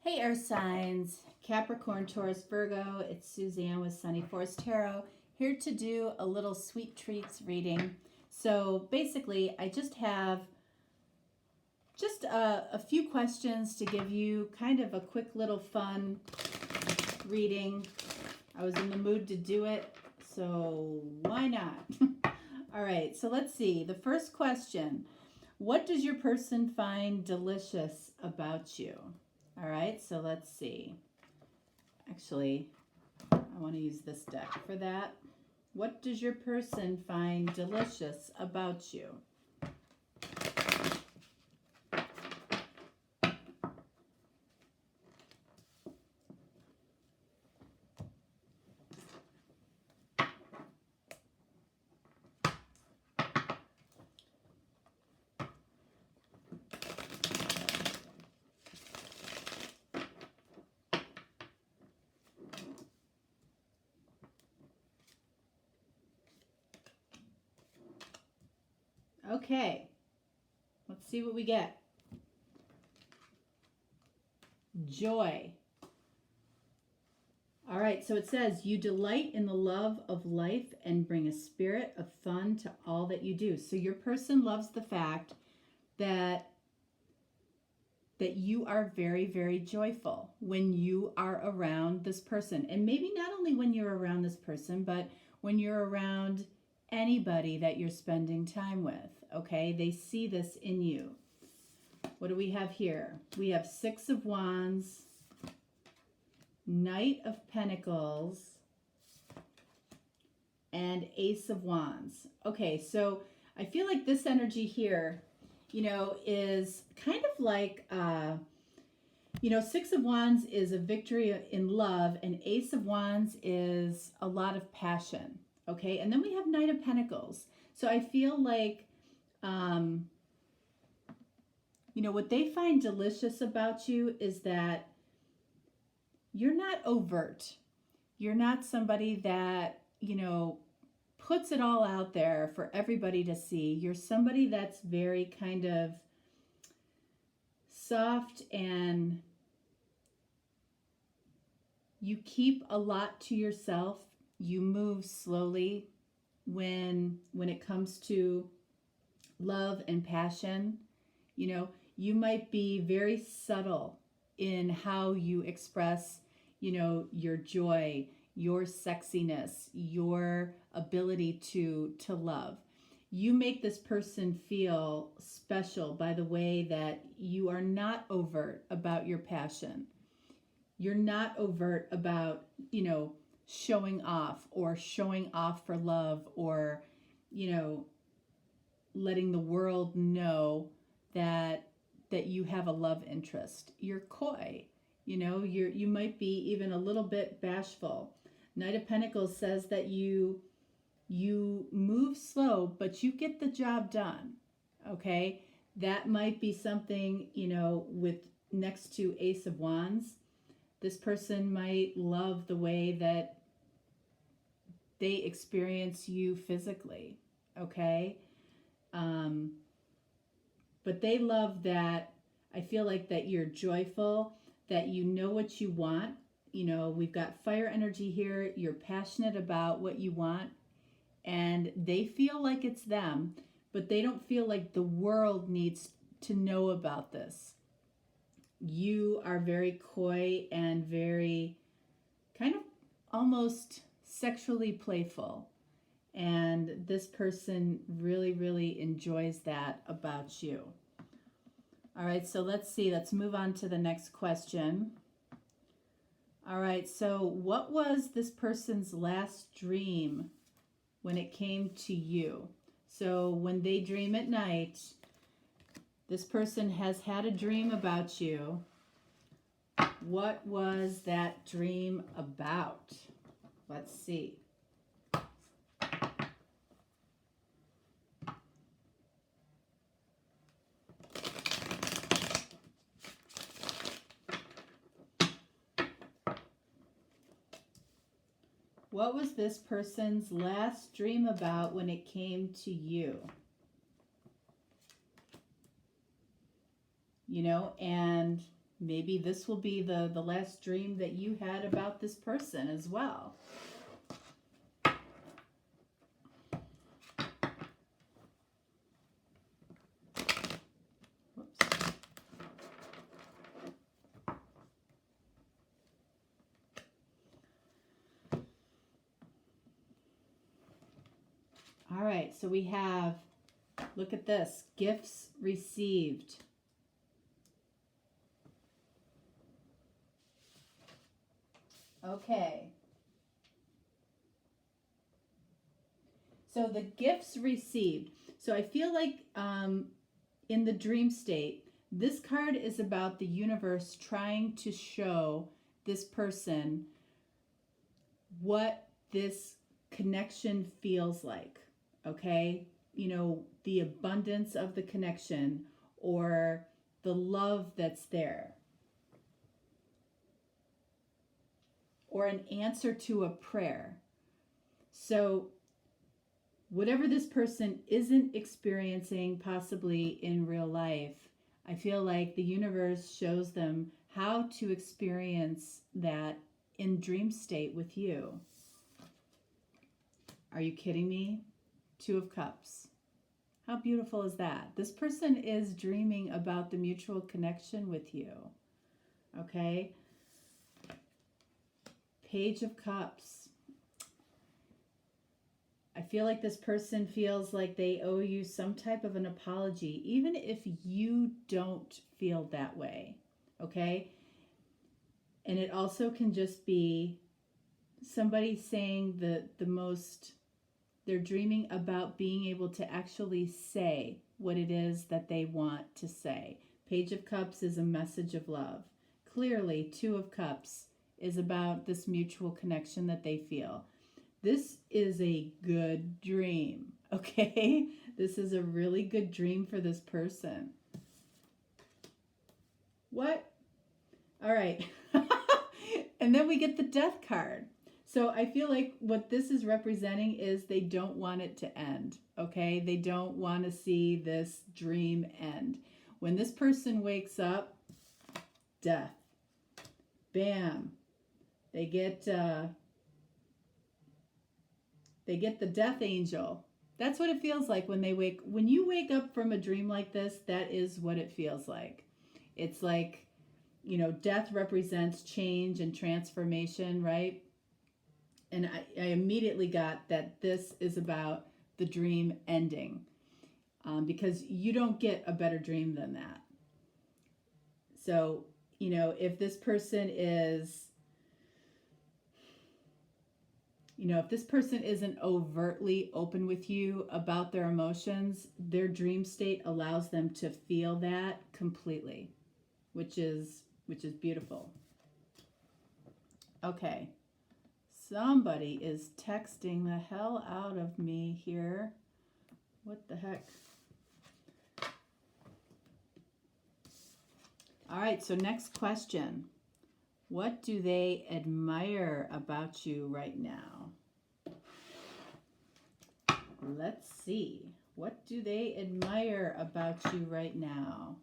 Hey Earth signs, Capricorn, Taurus, Virgo, it's Suzanne with Sunny Force Tarot, here to do a little sweet treats reading. So basically, I just have a few questions to give you kind of a quick little fun reading. I was in the mood to do it, so why not? All right, so let's see. The first question, what does your person find delicious about you? All right, so let's see. Actually, I want to use this deck for that. What does your person find delicious about you? Okay, let's see what we get. Joy. All right, so it says, you delight in the love of life and bring a spirit of fun to all that you do. So your person loves the fact that you are very, very joyful when you are around this person. And maybe not only when you're around this person, but when you're around anybody that you're spending time with, okay? They see this in you. What do we have here? We have Six of Wands, Knight of Pentacles, and Ace of Wands. Okay, so I feel like this energy here, is kind of like, Six of Wands is a victory in love, and Ace of Wands is a lot of passion. Okay, and then we have Knight of Pentacles. So I feel like, what they find delicious about you is that you're not overt. You're not somebody that, puts it all out there for everybody to see. You're somebody that's very kind of soft, and you keep a lot to yourself. You move slowly when it comes to love and passion. You might be very subtle in how you express, your joy, your sexiness, your ability to love. You make this person feel special by the way that you are not overt about your passion. You're not overt about, showing off for love, or, letting the world know that you have a love interest. You're coy. You might be even a little bit bashful. Knight of Pentacles says that you move slow, but you get the job done. Okay? That might be something, with next to Ace of Wands. This person might love the way that they experience you physically. Okay? But they love that. I feel like that you're joyful, that you know what you want. We've got fire energy here. You're passionate about what you want, and they feel like it's them, but they don't feel like the world needs to know about this. You are very coy and very kind of almost sexually playful. And this person really, really enjoys that about you. All right, so let's see. Let's move on to the next question. All right, so what was this person's last dream when it came to you? So when they dream at night, this person has had a dream about you. What was that dream about? Let's see. What was this person's last dream about when it came to you? And maybe this will be the last dream that you had about this person as well. All right, so we have, look at this, gifts received. Okay. So the gifts received. So I feel like in the dream state, this card is about the universe trying to show this person what this connection feels like. Okay, you know, the abundance of the connection or the love that's there, or an answer to a prayer. So whatever this person isn't experiencing possibly in real life, I feel like the universe shows them how to experience that in dream state with you. Are you kidding me? Two of Cups. How beautiful is that? This person is dreaming about the mutual connection with you. Okay? Page of Cups. I feel like this person feels like they owe you some type of an apology, even if you don't feel that way. Okay? And it also can just be somebody saying the most, they're dreaming about being able to actually say what it is that they want to say. Page of Cups is a message of love. Clearly, Two of Cups is about this mutual connection that they feel. This is a good dream, okay? This is a really good dream for this person. What? All right. And then we get the Death card. So I feel like what this is representing is they don't want it to end, okay? They don't want to see this dream end. When this person wakes up, death. Bam. They get the death angel. That's what it feels like when they wake. When you wake up from a dream like this, that is what it feels like. It's like, you know, death represents change and transformation, right? And I immediately got that this is about the dream ending, because you don't get a better dream than that. So, you know, if this person is, you know, if this person isn't overtly open with you about their emotions, their dream state allows them to feel that completely, which is beautiful. Okay. Somebody is texting the hell out of me here. What the heck? All right, so next question. What do they admire about you right now? Let's see. What do they admire about you right now?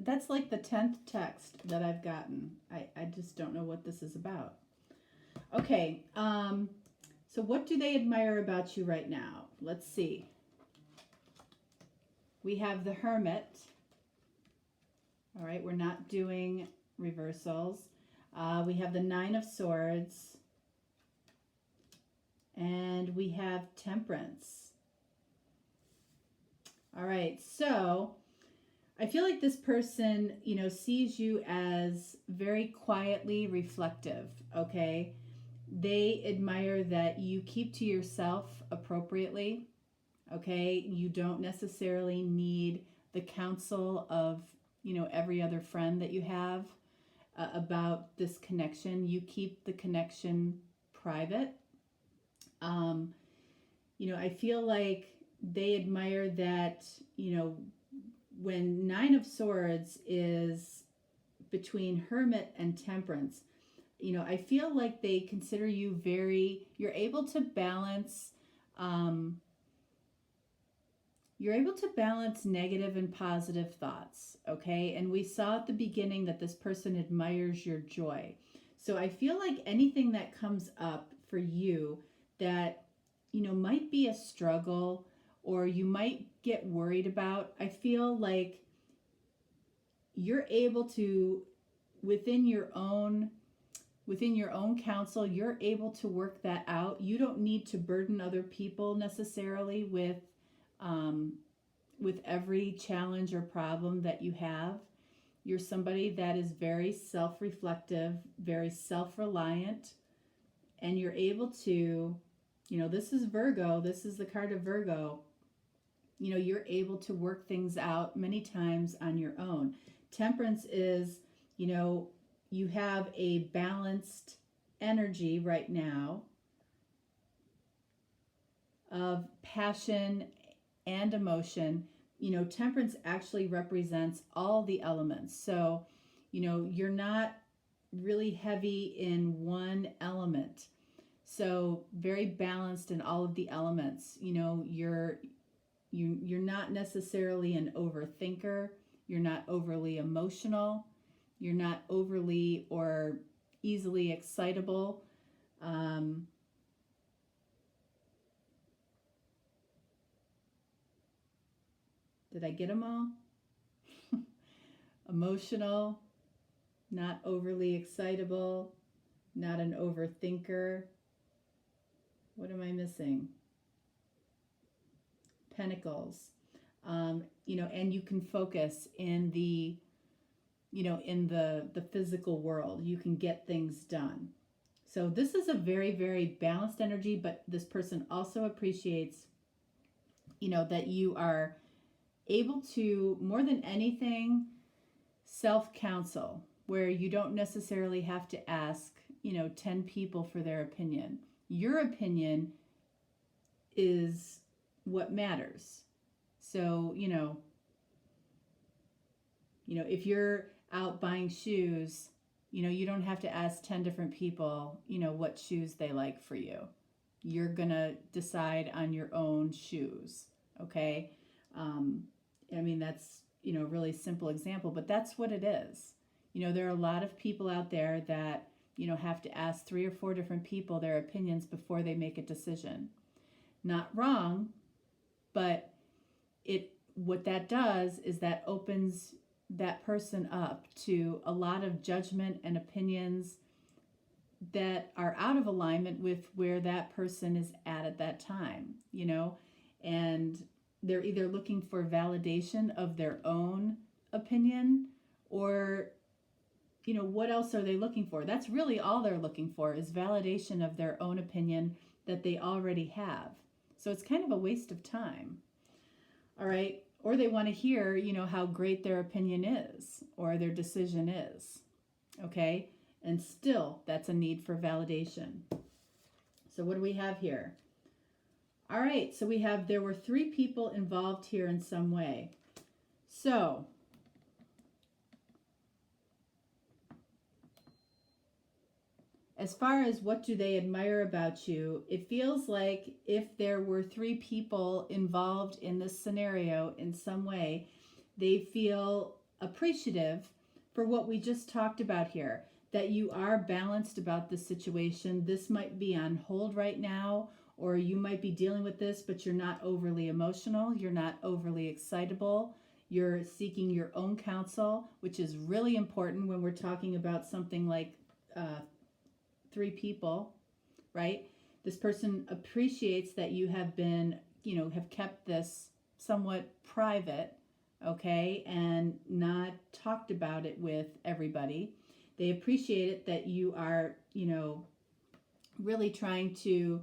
That's like the 10th text that I've gotten. I just don't know what this is about. Okay, so what do they admire about you right now? Let's see. We have the Hermit. All right, we're not doing reversals. We have the Nine of Swords. And we have Temperance. All right, so I feel like this person, you know, sees you as very quietly reflective, okay? They admire that you keep to yourself appropriately, okay? You don't necessarily need the counsel of, you know, every other friend that you have. about this connection. You keep the connection private. I feel like they admire that, when Nine of Swords is between Hermit and Temperance, I feel like they consider you you're able to balance, negative and positive thoughts, okay? And we saw at the beginning that this person admires your joy. So I feel like anything that comes up for you that, might be a struggle or you might get worried about, I feel like you're able to, within your own counsel, you're able to work that out. You don't need to burden other people necessarily with every challenge or problem that you have. You're somebody that is very self-reflective, very self-reliant, and you're able to, this is Virgo, this is the card of Virgo. You're able to work things out many times on your own. Temperance is, you have a balanced energy right now of passion and emotion. Temperance actually represents all the elements. So, you're not really heavy in one element. So very balanced in all of the elements. You're not necessarily an overthinker. You're not overly emotional. You're not overly or easily excitable. Did I get them all? Emotional, not overly excitable, not an overthinker. What am I missing? Pentacles. And you can focus in the physical world. You can get things done. So this is a very, very balanced energy, but this person also appreciates, that you are able to, more than anything, self-counsel, where you don't necessarily have to ask, 10 people for their opinion. Your opinion is what matters. So, if you're out buying shoes, you don't have to ask 10 different people, what shoes they like for you. You're going to decide on your own shoes, okay? That's, a really simple example, but that's what it is. There are a lot of people out there that, have to ask 3 or 4 different people their opinions before they make a decision. Not wrong, but what that does is that opens that person up to a lot of judgment and opinions that are out of alignment with where that person is at that time, and they're either looking for validation of their own opinion or, what else are they looking for? That's really all they're looking for, is validation of their own opinion that they already have. So it's kind of a waste of time. All right. Or they want to hear, how great their opinion is or their decision is. Okay. And still, that's a need for validation. So what do we have here? All right. So we have, there were 3 people involved here in some way. So as far as what do they admire about you, it feels like if there were 3 people involved in this scenario in some way, they feel appreciative for what we just talked about here, that you are balanced about the situation. This might be on hold right now, or you might be dealing with this, but you're not overly emotional. You're not overly excitable. You're seeking your own counsel, which is really important when we're talking about something like 3 people, right? This person appreciates that you have been, have kept this somewhat private, okay, and not talked about it with everybody. They appreciate it that you are, really trying to,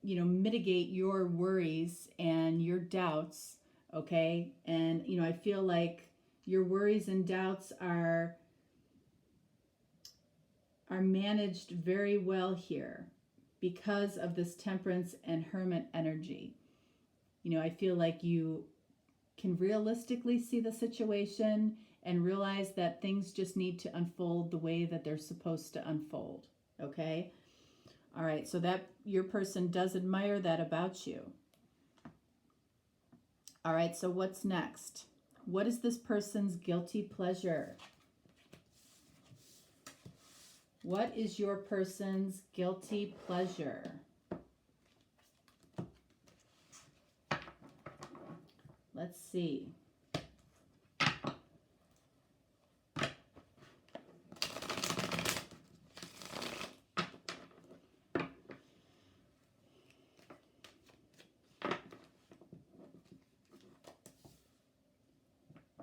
mitigate your worries and your doubts, okay? And, I feel like, Your worries and doubts are managed very well here because of this Temperance and Hermit energy. You know, I feel like you can realistically see the situation and realize that things just need to unfold the way that they're supposed to unfold. Okay? All right, so that your person does admire that about you. All right, so what's next? What is this person's guilty pleasure? What is your person's guilty pleasure? Let's see.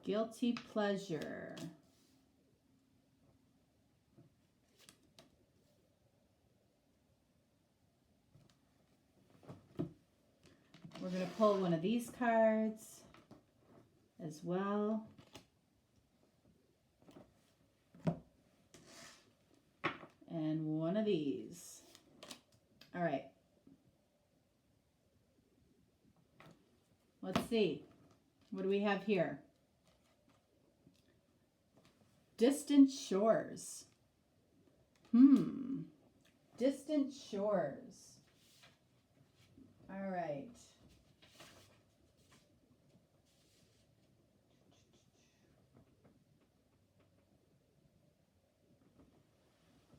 Guilty pleasure. We're going to pull one of these cards as well. And one of these. All right. Let's see. What do we have here? Distant shores. Distant shores. All right.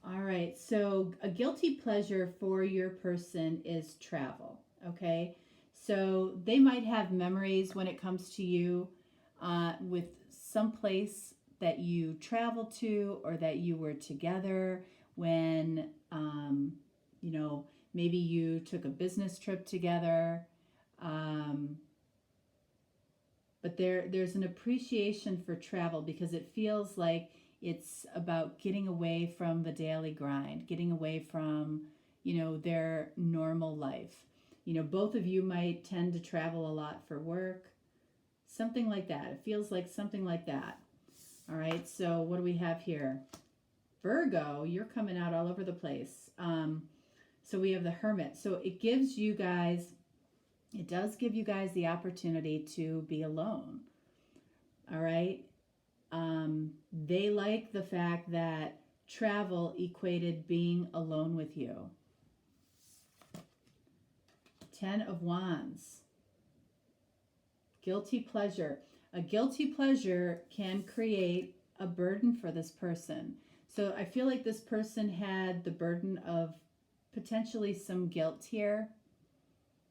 All right, so a guilty pleasure for your person is travel, okay? So they might have memories when it comes to you with some place that you traveled to or that you were together when, you know, maybe you took a business trip together. But there's an appreciation for travel because it feels like it's about getting away from the daily grind, getting away from, you know, their normal life. You know, both of you might tend to travel a lot for work, something like that. It feels like something like that. All right, so what do we have here? Virgo, you're coming out all over the place. So we have the Hermit. So it gives you guys, it does give you guys the opportunity to be alone. All right. They like the fact that travel equated being alone with you. 10 of Wands. Guilty pleasure. A guilty pleasure can create a burden for this person. So I feel like this person had the burden of potentially some guilt here.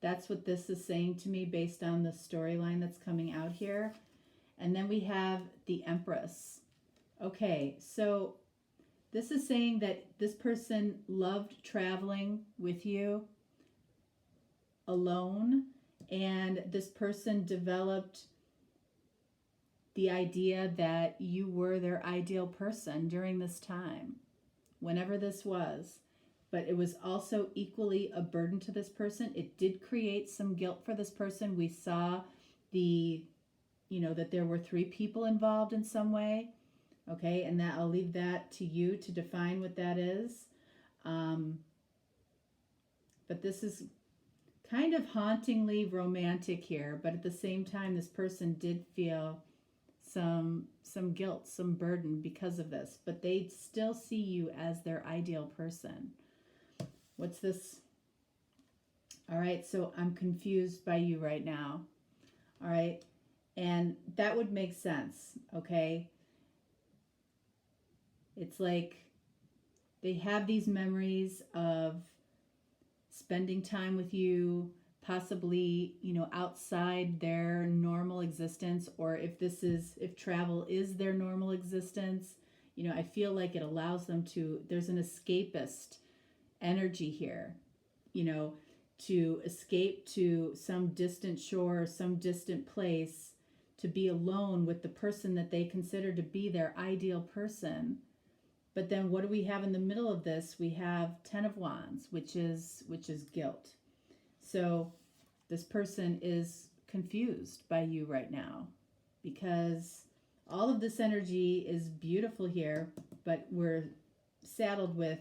That's what this is saying to me based on the storyline that's coming out here. And then we have the Empress. Okay, so this is saying that this person loved traveling with you alone, and this person developed the idea that you were their ideal person during this time, whenever this was. But it was also equally a burden to this person. It did create some guilt for this person. We saw the, you know, that there were 3 people involved in some way. Okay, and that I'll leave that to you to define what that is. But this is kind of hauntingly romantic here, but at the same time, this person did feel some guilt, some burden because of this, but they still see you as their ideal person. What's this? All right, so I'm confused by you right now. All right, and that would make sense, okay? It's like they have these memories of spending time with you, possibly, you know, outside their normal existence, or if travel is their normal existence, you know, I feel like it allows them to, there's an escapist energy here, you know, to escape to some distant shore, some distant place, to be alone with the person that they consider to be their ideal person. But then what do we have in the middle of this? We have 10 of Wands, which is guilt. So this person is confused by you right now because All of this energy is beautiful here, but we're saddled with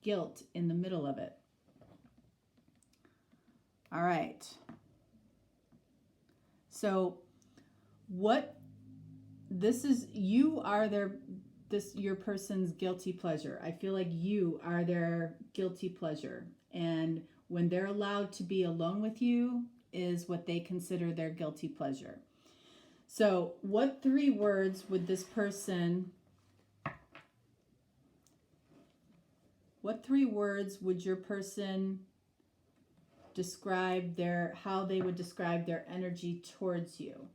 guilt in the middle of it. All right. So what this is, you are your person's guilty pleasure. I feel like you are their guilty pleasure. And when they're allowed to be alone with you is what they consider their guilty pleasure. So what 3 words would this person, what 3 words would your person describe how they would describe their energy towards you?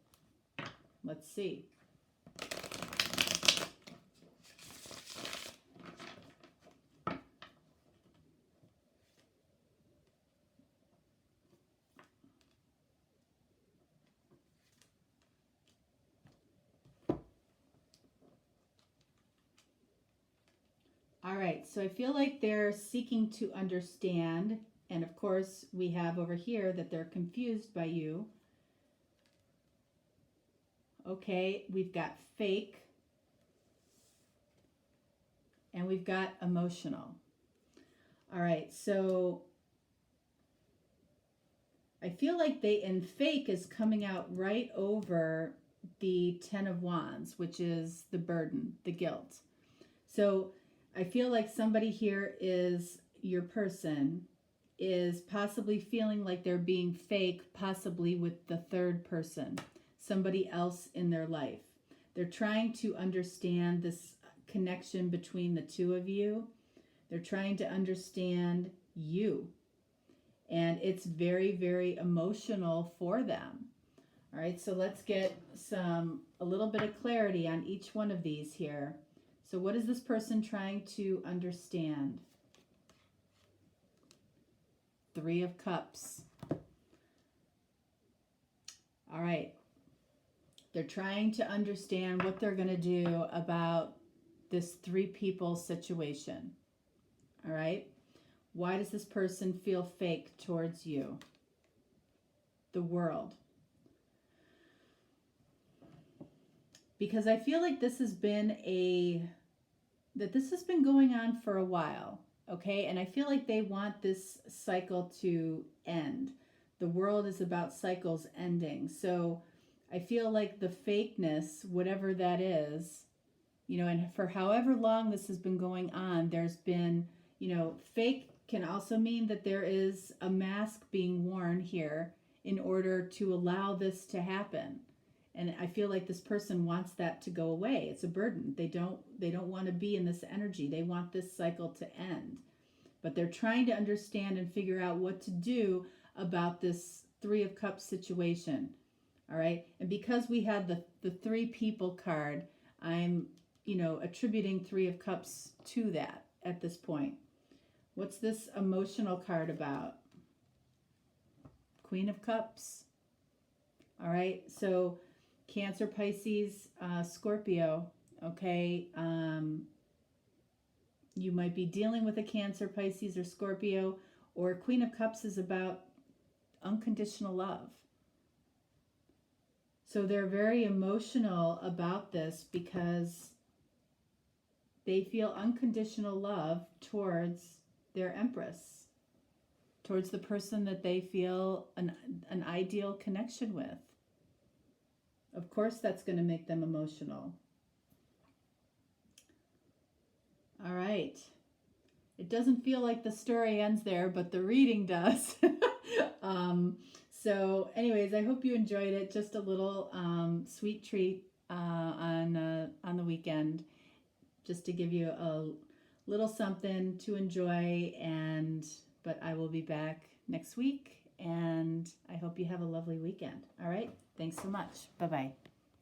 Let's see. All right, so I feel like they're seeking to understand. And of course, we have over here that they're confused by you. Okay, we've got fake. And we've got emotional. All right, so I feel like in fake is coming out right over the 10 of Wands, which is the burden, the guilt. So I feel like somebody here is, your person is possibly feeling like they're being fake, possibly with the 3rd person, somebody else in their life. They're trying to understand this connection between the 2 of you. They're trying to understand you. And it's very, very emotional for them. All right, so let's get a little bit of clarity on each one of these here. So what is this person trying to understand? 3 of Cups. All right. They're trying to understand what they're going to do about this 3 people situation. All right. Why does this person feel fake towards you? The World. Because I feel like this has been going on for a while, okay? And I feel like they want this cycle to end. The World is about cycles ending. So I feel like the fakeness, whatever that is, and for however long this has been going on, there's been, fake can also mean that there is a mask being worn here in order to allow this to happen. And I feel like this person wants that to go away. It's a burden. They don't want to be in this energy. They want this cycle to end. But they're trying to understand and figure out what to do about this 3 of Cups situation. All right? And because we had the 3 people card, I'm, attributing 3 of Cups to that at this point. What's this emotional card about? Queen of Cups. All right? So Cancer, Pisces, Scorpio, okay? You might be dealing with a Cancer, Pisces, or Scorpio, or Queen of Cups is about unconditional love. So they're very emotional about this because they feel unconditional love towards their Empress, towards the person that they feel an ideal connection with. Of course, that's going to make them emotional. All right. It doesn't feel like the story ends there, but the reading does. So anyways, I hope you enjoyed it. Just a little sweet treat on the weekend, just to give you a little something to enjoy. But I will be back next week, and I hope you have a lovely weekend. All right. Thanks so much. Bye-bye.